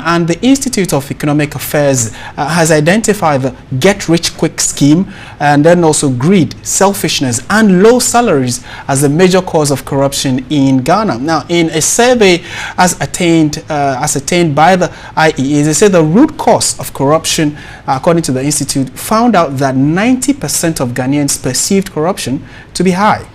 And the Institute of Economic Affairs has identified the get-rich-quick scheme and then also greed, selfishness and low salaries as the major cause of corruption in Ghana. Now, in a survey ascertained by the IEA, they said the root cause of corruption, according to the Institute, found out that 90% of Ghanaians perceived corruption to be high.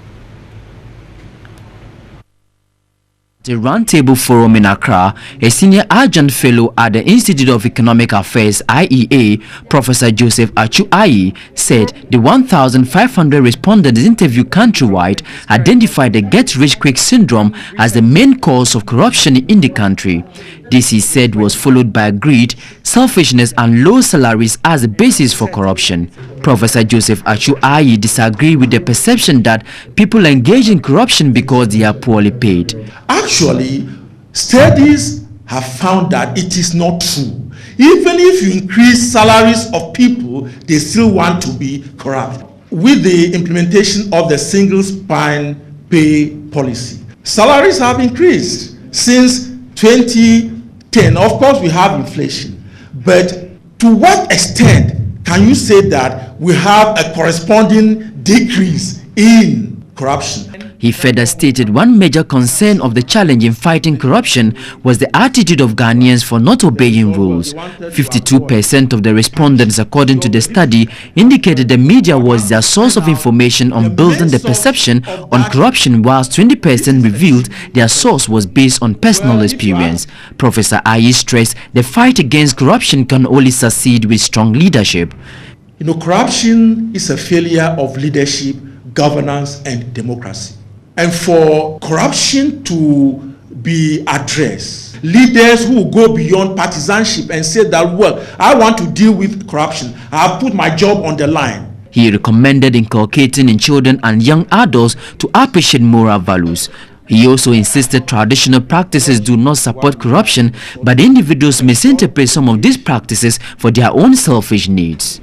The Roundtable Forum in Accra, a senior adjunct fellow at the Institute of Economic Affairs IEA, Professor Joseph Achu-Ayi, said the 1,500 respondents interviewed countrywide identified the get-rich-quick syndrome as the main cause of corruption in the country. This, he said, was followed by greed, selfishness and low salaries as the basis for corruption. Professor Joseph Achu-Ayi disagreed with the perception that people engage in corruption because they are poorly paid. Actually, studies have found that it is not true. Even if you increase salaries of people, they still want to be corrupt. With the implementation of the single spine pay policy, salaries have increased since 2010. Of course, we have inflation, but to what extent can you say that we have a corresponding decrease in corruption? He further stated one major concern of the challenge in fighting corruption was the attitude of Ghanaians for not obeying rules. 52% of the respondents, according to the study, indicated the media was their source of information on building the perception on corruption, whilst 20% revealed their source was based on personal experience. Professor Ayi stressed the fight against corruption can only succeed with strong leadership. You know, corruption is a failure of leadership, governance and democracy. And for corruption to be addressed, leaders who will go beyond partisanship and say that, well, I want to deal with corruption, I'll put my job on the line. He recommended inculcating in children and young adults to appreciate moral values. He also insisted traditional practices do not support corruption, but individuals misinterpret some of these practices for their own selfish needs.